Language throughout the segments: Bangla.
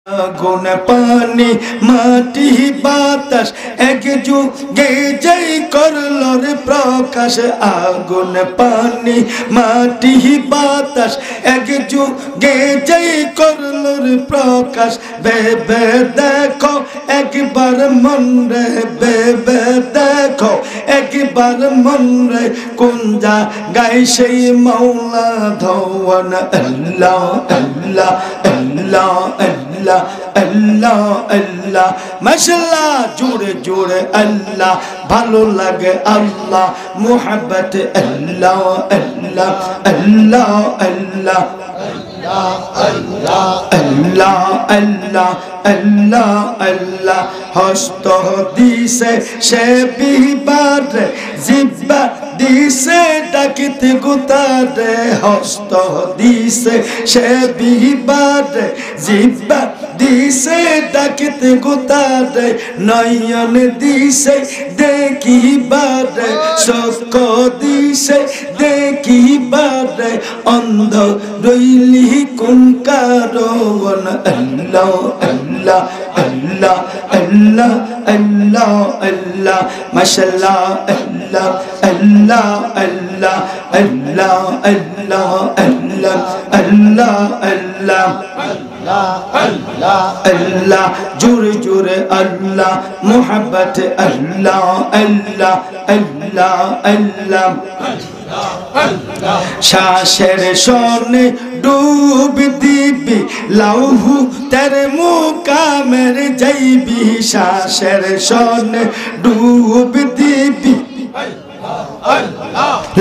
আগুন পানি মাটি বাতাস একযোগে যেই করলো রে প্রকাশ। আগুন পানি মাটি বাতাস একযোগে যেই করলো রে প্রকাশ। ভেবে দেখো একবার মন রে, ভেবে দেখো একবার মন রে, কোন জায়গায় সেই মৌলা ধওয়ান। আল্লাহ আল্লাহ আল্লাহ আল্লাহ আল্লাহ আল্লাহ মাশাআল্লাহ, জোরে জোরে আল্লাহ, ভালো লাগে আল্লাহ, মুহাব্বত আল্লাহ আল্লাহ আল্লাহ আল্লাহ আল্লাহ আল্লাহ আল্লাহ আল্লাহ আল্লাহ। হস্ত দিছে সে বিবার জিব্বা দিছে ডাকিত গুতারে। হস্ত দিছে সে বিবার জিব্বা দিছে ডাকিত গুতারে। নয়ন দিছে দেখিবারে, চক্ষু দিছে দেখিবারে, অন্ধ রইলি কোন কারণ। আল্লাহ আল্লাহ আল্লাহ আল্লাহ আল্লাহ আল্লাহ মাশাআল্লাহ আল্লাহ আল্লাহ আল্লাহ আল্লাহ আল্লাহ আল্লাহ আল্লাহ আল্লাহ আল্লাহ আল্লাহ, জোরে জোরে আল্লাহ, মুহাব্বত আল্লাহ আল্লাহ আল্লাহ আল্লাহ। শ্বাসের সনে ডুব দিবি লাউহু তের মুকামের যাইবি। শ্বাসের সনে ডুব দিবি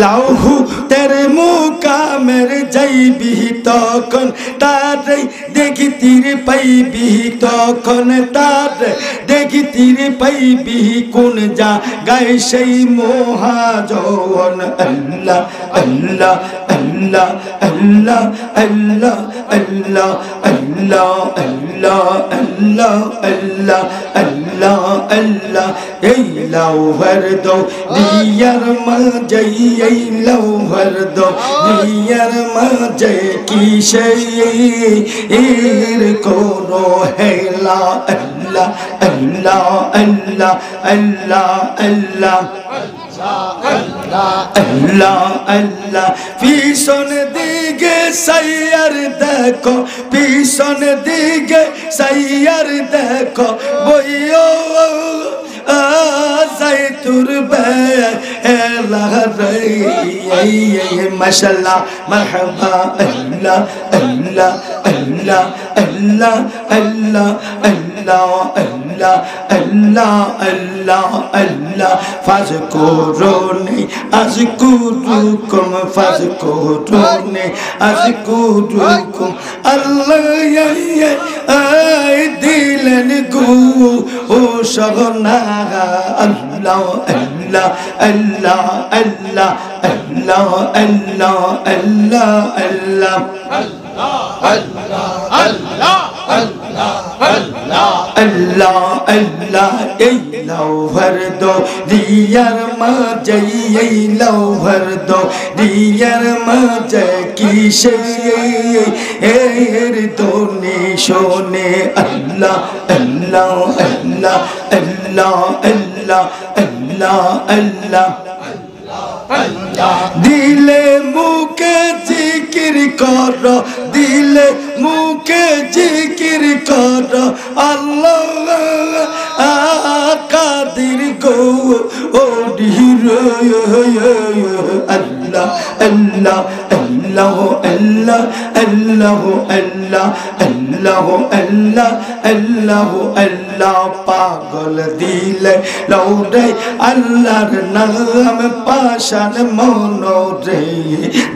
লাউহু তের মুকামের যাইবি। তখন তারে দেখি তীর পাইবি, তখন তারে দেখি তীর পাইবি, কোন জায়গায় সেই মহাজন। আল্লাহ আল্লাহ আল্লাহ আল্লাহ আল্লাহ আল্লাহ আল্লাহ আল্লাহ আল্লাহ আল্লাহ আল্লাহ আল্লাহ। এই লাউহার দো দিয়ার মাঝে, এই লাউহার দো দিয়ার মাঝে কিসের কোনো হেলা। আল্লাহ আল্লাহ আল্লাহ আল্লাহ আল্লাহ আল্লাহ আল্লাহ। পিছন দিকে সাইয়ার দেখো, পিছন দিকে সাইয়ার দেখো, বইও তোর মাশাআল্লাহ মারহাবা আল্লাহ আল্লাহ আল্লাহ আল্লাহ আল্লাহ আল্লাহ আল্লাহ আল্লাহ আল্লাহ আল্লাহ। ফাজকুরুনি আযকুরুকুম, ফাজকুরুনি আযকুরুকুম। আল্লাহ আই দিলেন গো ও সগনা। আল্লাহ আল্লাহ আল্লাহ আল্লাহ আল্লাহ আল্লাহ আল্লাহ আল্লাহ আল্লাহ আল্লাহ আল্লাহ। এই লাউহার দো দিয়ার মাঝে, এই লাউহার দো দিয়ার মাঝে কিসের ধ্বনি শোনে। আল্লাহ আল্লাহ আল্লাহ আল্লাহ আল্লাহ আল্লাহ আল্লাহ। দিলে মুখে জিকির কর, দিলে মুখে জিকির কর, আল্লাহ কাদির গো ও আল্লাহ আল্লাহ আল্লাহ আল্লাহ আল্লাহ আল্লাহ আল্লাহ আল্লাহ আল্লাহ আল্লাহ। পাগল দিলে লৌড়ে আল্লাহর নাম পাশান মনোরে,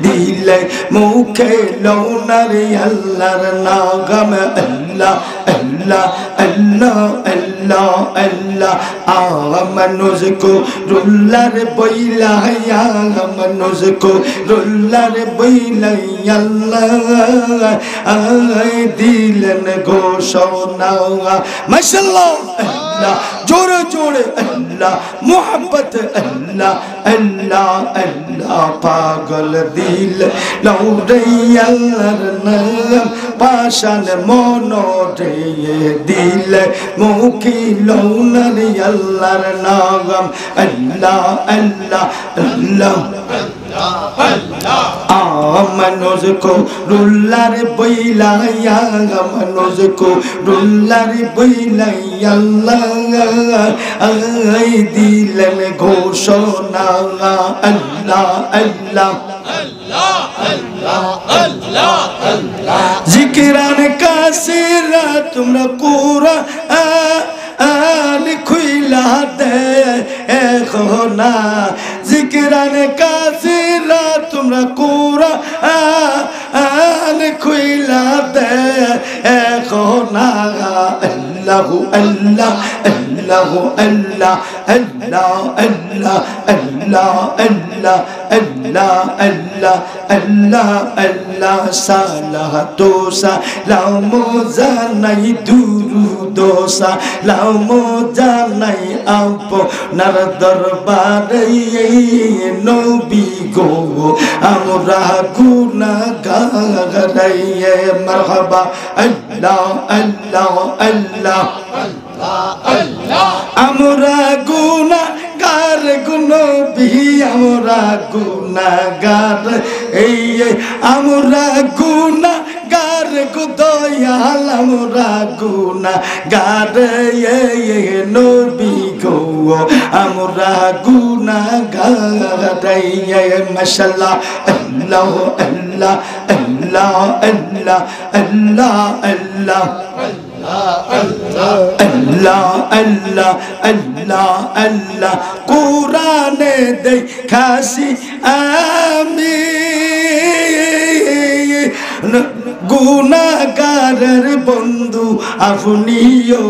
দিলে মুখে লৌনারে আল্লাহর নাম। আল্লাহ আল্লাহ আল্লাহ আল্লাহ আল্লাহ। আমানুজ কো রুল্লার বইলা, আমানুজ কো রুল্লার বইলা আল্লাহ আই দিলেন ঘোষণা। মাশাআল্লাহ। अल्लाह जोरे जोरे अल्लाह मोहब्बत अल्लाह अल्लाह अल्लाह पागल दिल लौरे अल्लाहर नाम पाशान मोनो रे दिल मुखी लौनर अल्लाहर नाम अल्लाह अल्लाह अल्लाह आमनोज को रुल्लार बैलाया आमनोज को रुल्लार बैलाया आई दिल में घोषणा अल्लाह अल्लाह जिक्रान का सिरा तुमरा पूरा खुला दे खोना जिक्रान का सिरा तुमरा पूरा खुला दे खोना अल्लाह अल्लाह अल्लाह अल्लाह अल्लाह अल्लाह अल्लाह अल्लाह अल्लाह अल्लाह अल्लाह अल्लाह सालाह दोसा लामो जानई दुरु दोसा लामो जानई आपो नर दरबारे नबी गो আমরা গুনাহগার মারহাবা আল্লাহ আল্লাহ আল্লাহ আমরা গুনাহগার নবী আমরা গুনাহগার এই আমরা গুনাহগার গো দয়াল আমরা গুনাহগার নবী গো আমরা গুনাহগার মাশাআল্লাহ আল্লাহ আল্লাহ আল্লাহ আল্লাহ আল্লাহ আল্লাহ अल्लाह अल्लाह अल्लाह अल्लाह कुरान दे खासी आमीन गुनाहगारेर बंधु आपनिओ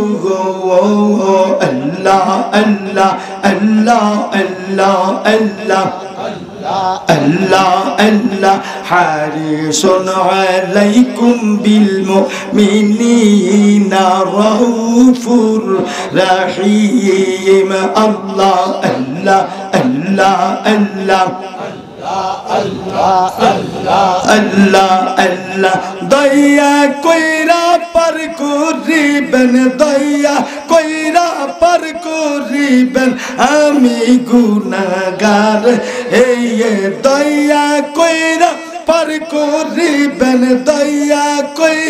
अल्लाह अल्लाह अल्लाह अल्लाह अल्लाह अल्लाह अल्लाह हारिसुन अलैकुम बिल मुमिनीना रऊफुर रहीम अल्लाह अल्लाह अल्लाह अल्लाह अल्लाह अल्लाह दया कोइरा पर करिबेन दया कोइरा पर करिबेन आमी गुनाहगार हे दया कोइरा पर करिबेन दया कोइ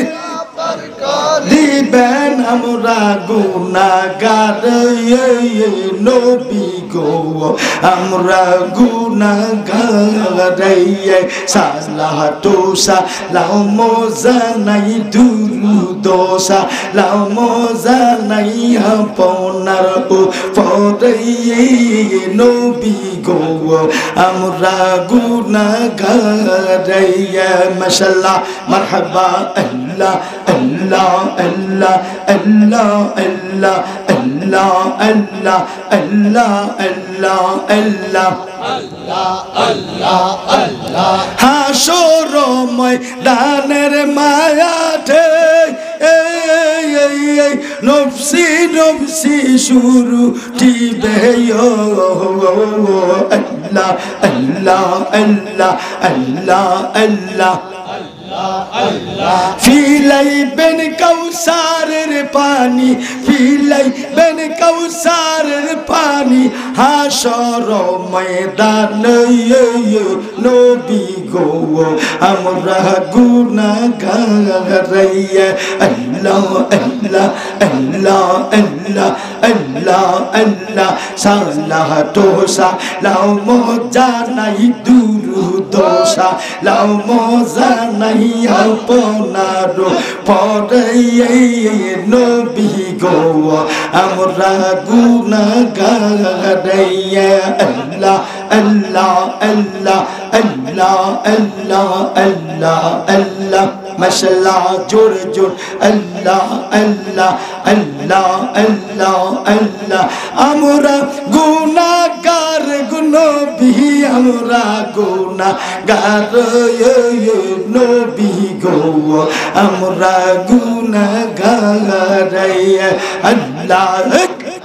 दिबेन हमरा गुनाहगार नबी गो हमरा गुनाहगार सालाह दोसा लामो जानाई दुरु दोसा लामो जानाई आपनार उपरे नबी गो हमरा गुनाहगार माशाअल्लाह मरहबा अल्लाह अल्लाह अल्लाह अल्लाह अल्लाह अल्लाह अल्लाह अल्लाह अल्लाह अल्लाह अल्लाह अल्लाह हाशर मैदानेर मायाते नफ्सी नफ्सी शुरू टिबे अल्लाह अल्लाह अल्लाह अल्लाह अल्लाह फिलाई बेन कौसारेर पानी फिलाई बेन कौसारेर पानी हाशर मैदान नबी गो हमरा गुनाहगार अल्लाह अल्लाह अल्लाह अल्लाह अल्लाह अल्लाह सालाह दोसा लामो जानाई दुरु दोसा लामो जानाई आपनार परे नबी गो हमरा गुनाहगार अल्लाह अल्लाह अल्लाह अल्लाह अल्लाह अल्लाह अल्लाह माशाअल्लाह जोर जोर अल्लाह अल्लाह अल्लाह अल्लाह अल्लाह हमरा गुनाहगार नबी हमरा गुनाहगार नबी गो हमरा गुनाहगार अल्लाह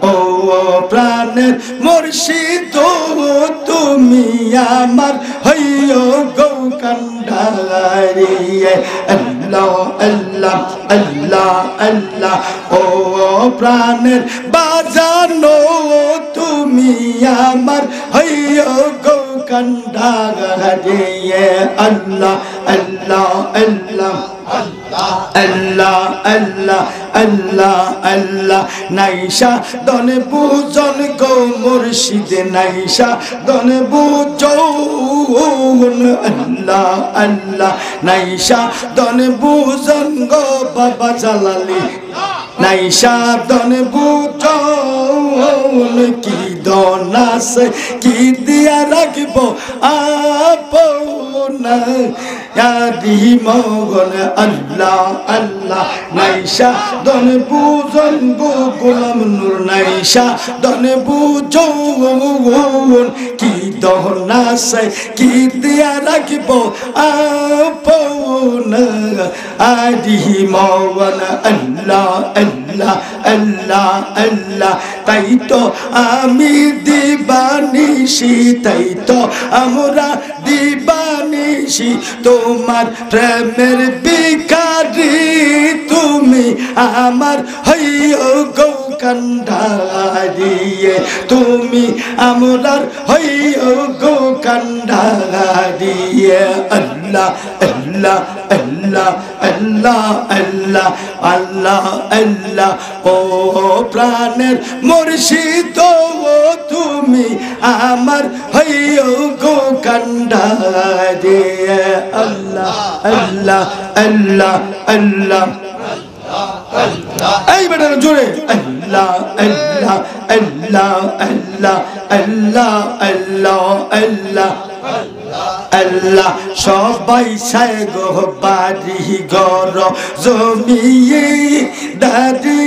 ও প্রাণের মুর্শিদ তুমি আমার হইও গো কান্ডারি আল্লাহ আল্লাহ আল্লাহ আল্লাহ ও প্রাণের বাজানো তুমি আমার হইও গো কান্ডারি আল্লাহ আল্লাহ আল্লাহ আল্লাহ আল্লাহ আল্লাহ আল্লাহ নাইশা দনে বুজন গো মুর্শিদ নাইশা দনে বুজন আল্লাহ আল্লাহ নাইশা দনে বুজন গো বাবা জালালি নাইশা দনে বুজন কি দন আছে কি দিয়া রাখব আপনা ইয়াদি মগন আল্লাহ আল্লাহ নাইশা দন বুজন গো গোলাম নূর নাইশা দন বুজন কি দন আছে কি দিয়া রাখব আপনা আদি মগন আল্লাহ আল্লাহ আল্লাহ আল্লাহ তাই তো আমি দিবানিশি তাই তো আমরা দিবানিশি তোমার প্রেমের ভিখারি তুমি আমার হইও গো কান্ডারি তুমি আমার হইও গো কান্ডারি আল্লাহ আল্লাহ আল্লাহ আল্লাহ আল্লাহ আল্লাহ আল্লাহ ও প্রাণের মুর্শিদ তুমি আমার হইও গো কান্ডারি আল্লাহ আল্লাহ আল্লাহ আল্লাহ এই বেটা জোরে আল্লাহ আল্লাহ আল্লাহ আল্লাহ আল্লাহ আল্লাহ আল্লাহ আল্লাহ সবাই ছায় গো বাড়ি ঘর জমিয়ে দাদি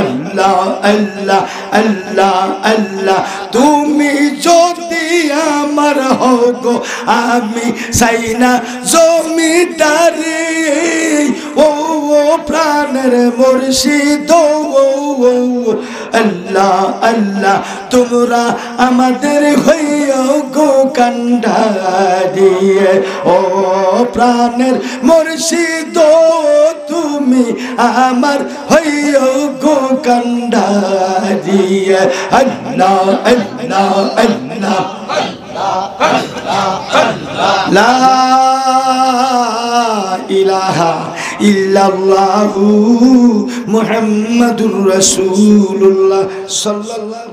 আল্লাহ আল্লাহ আল্লাহ আল্লাহ তুমি যদি আমার হও গো আমি চাই না জমিদারি ও প্রাণের মুর্শিদ আল্লাহ আল্লাহ তোমরা আমাদের হইও গো কান্ডারি ও প্রাণের মুর্শিদ তুমি আমার হইও গো কান্ডারি আল্লাহ আল্লাহ আল্লাহ লা ইলাহা ইল্লাল্লাহু মুহাম্মাদুর রাসূলুল্লাহ সাল্লাল্লাহু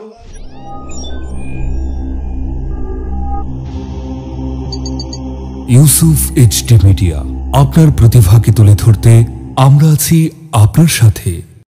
ইউসুফ এইচডি মিডিয়া আপনার প্রতিভাকে তুলে ধরতে আমরা আছি আপনার সাথে।